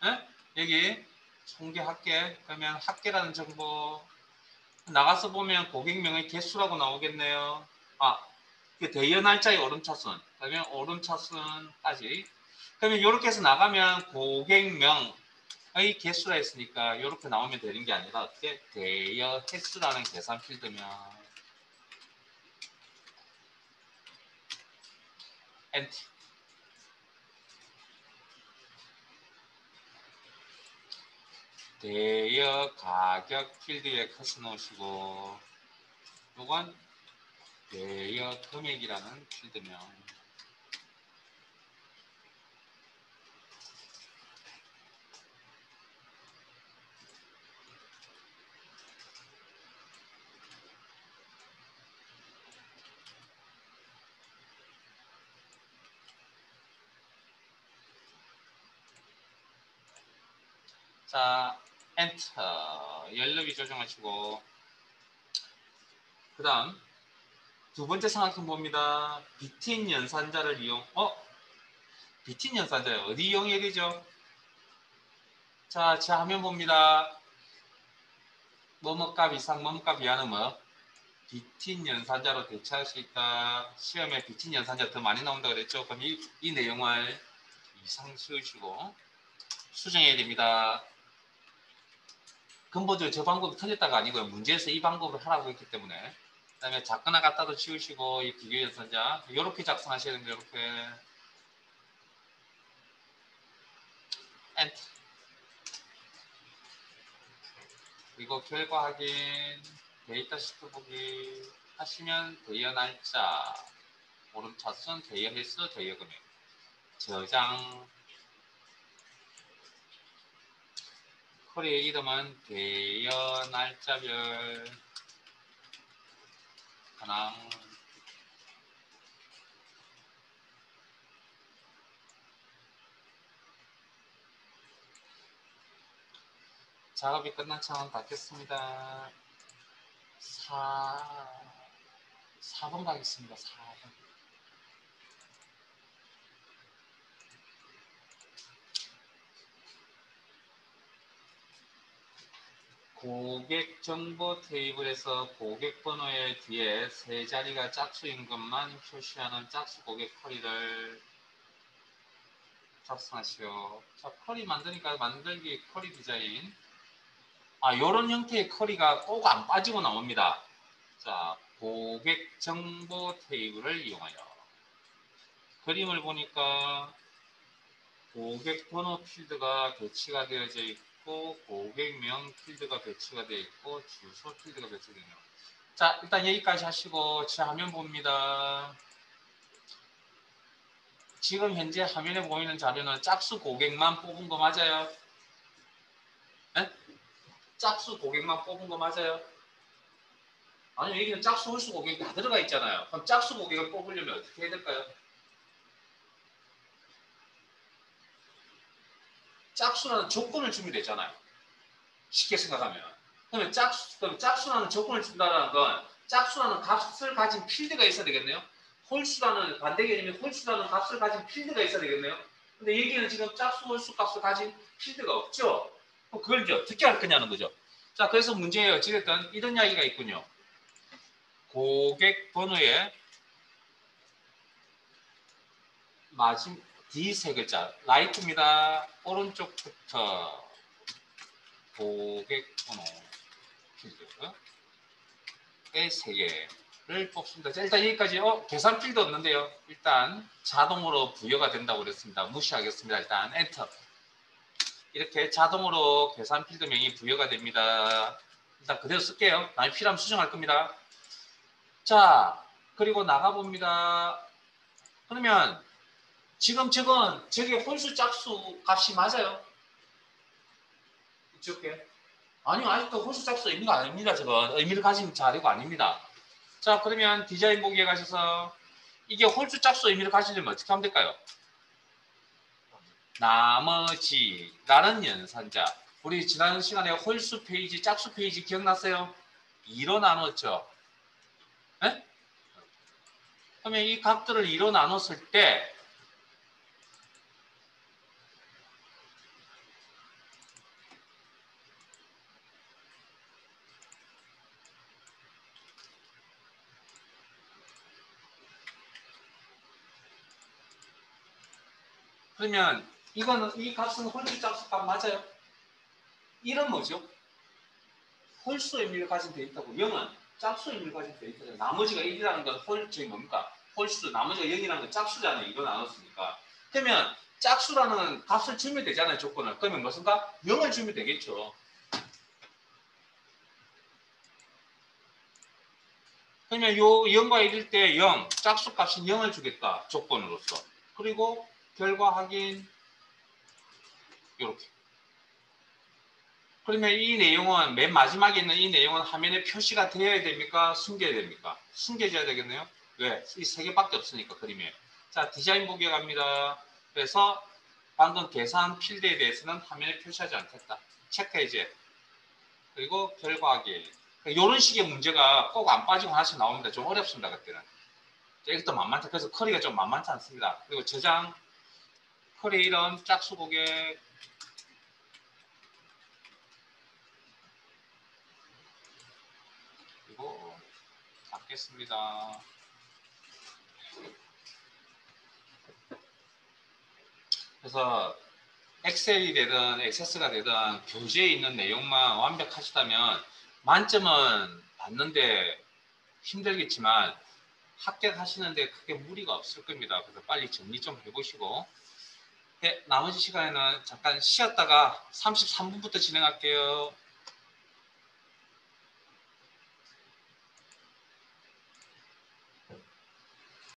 네? 여기 총계 합계. 그러면 합계라는 정보 나가서 보면 고객명의 개수라고 나오겠네요. 그 대여 날짜의 오름차순. 그러면 오름차순까지. 그러면 이렇게 해서 나가면 고객명의 개수라 했으니까 이렇게 나오면 되는 게 아니라 어떻게 대여 횟수라는 계산 필드면 엔트. 대여 가격 필드에 커서 넣으시고 이건 대여 금액이라는 필드면 자, 엔터. 연립이 조정하시고 그 다음 두 번째 삼각형 봅니다. 비틴 연산자를 이용. 비틴 연산자 어디 이용해야 되죠? 자, 제 화면 봅니다. 뭐뭐값 이상 뭐뭐값 이하는 뭐? 비틴 연산자로 대체할 수 있다. 시험에 비틴 연산자 더 많이 나온다 그랬죠? 그럼 이 내용을 이상 쓰시고 수정해야 됩니다. 근본적으로 저 방법이 틀렸다가 아니고요. 문제에서 이 방법을 하라고 했기 때문에. 그 다음에 작거나 갖다도 치우시고 이 비교 연산자 이렇게 작성하셔야 됩니다. 이렇게 엔터. 그리고 결과 확인, 데이터 시트 보기 하시면 대여 날짜, 오름차순, 대여 횟수, 대여 금액, 저장. 쿼리의 이름은 대여 날짜별 현황. 작업이 끝난 창은 닫겠습니다. 4번 가겠습니다. 4번. 고객 정보 테이블에서 고객 번호의 뒤에 세 자리가 짝수인 것만 표시하는 짝수 고객 쿼리를 작성하시오. 자, 쿼리 만드니까 만들기 쿼리 디자인. 요런 형태의 쿼리가 꼭 안 빠지고 나옵니다. 자, 고객 정보 테이블을 이용하여 그림을 보니까 고객 번호 필드가 배치가 되어져 있고 고객명 필드가 배치가 되어 있고 주소 필드가 배치되어 있네요. 자, 일단 여기까지 하시고 제 화면 봅니다. 지금 현재 화면에 보이는 자료는 짝수 고객만 뽑은 거 맞아요? 네? 짝수 고객만 뽑은 거 맞아요? 아니, 여기는 짝수 홀수 고객이 다 들어가 있잖아요. 그럼 짝수 고객을 뽑으려면 어떻게 해야 될까요? 짝수라는 조건을 주면 되잖아요. 쉽게 생각하면. 그러면 짝수라는 조건을 준다는 건 짝수라는 값을 가진 필드가 있어야 되겠네요. 홀수라는 반대 개념이 홀수라는 값을 가진 필드가 있어야 되겠네요. 근데 여기는 지금 짝수 홀수 값을 가진 필드가 없죠. 그럼 그걸 이제 어떻게 할 거냐는 거죠. 자, 그래서 문제에 어찌됐든 이런 이야기가 있군요. 고객 번호의 마지막 D 세 글자 라이트입니다. 오른쪽부터 고객 번호 필드의 세 개를 뽑습니다. 자, 일단 여기까지 계산 필드 없는데요. 일단 자동으로 부여가 된다고 그랬습니다. 무시하겠습니다. 일단 엔터. 이렇게 자동으로 계산 필드명이 부여가 됩니다. 일단 그대로 쓸게요. 나중에 필요하면 수정할 겁니다. 자, 그리고 나가봅니다. 그러면 지금 저게 홀수 짝수 값이 맞아요? 이쪽에? 아니요, 아직도 홀수 짝수 의미가 아닙니다. 저건 의미를 가진 자료가 아닙니다. 자, 그러면 디자인 보기에 가셔서 이게 홀수 짝수 의미를 가지려면 어떻게 하면 될까요? 나머지라는 연산자. 우리 지난 시간에 홀수 페이지, 짝수 페이지 기억났어요? 2로 나눴죠? 네? 그러면 이 값들을 2로 나눴을 때 그러면 이 값은 홀수 짝수 값 맞아요? 1은 뭐죠? 홀수 의미를 가진 데이터고 0은 짝수 의미를 가진 데이터잖아요. 나머지가 1이라는 건 저기 뭡니까? 홀수, 나머지가 0이라는 건 짝수잖아요. 이거 나눴으니까. 그러면 짝수라는 값을 주면 되잖아요. 조건을. 그러면 무슨가? 0을 주면 되겠죠. 그러면 요 0과 1일 때 0, 짝수 값은 0을 주겠다. 조건으로서. 그리고 결과 확인 이렇게. 그러면 이 내용은 맨 마지막에 있는 이 내용은 화면에 표시가 되어야 됩니까? 숨겨야 됩니까? 숨겨져야 되겠네요. 왜? 이 세 개밖에 없으니까 그림에. 자, 디자인 보기에 갑니다. 그래서 방금 계산 필드에 대해서는 화면에 표시하지 않겠다. 체크 해제. 그리고 결과 확인. 이런 식의 문제가 꼭 안 빠지고 하나씩 나옵니다. 좀 어렵습니다. 그때는. 이것도 만만치, 그래서 커리가 좀 만만치 않습니다. 그리고 저장, 커리 이런 짝수 고객, 그리고 닫겠습니다. 그래서 엑셀이 되든 액세스가 되든 교재에 있는 내용만 완벽하시다면 만점은 받는데 힘들겠지만 합격하시는데 크게 무리가 없을 겁니다. 그래서 빨리 정리 좀 해보시고 네, 나머지 시간에는 잠깐 쉬었다가 33분부터 진행할게요.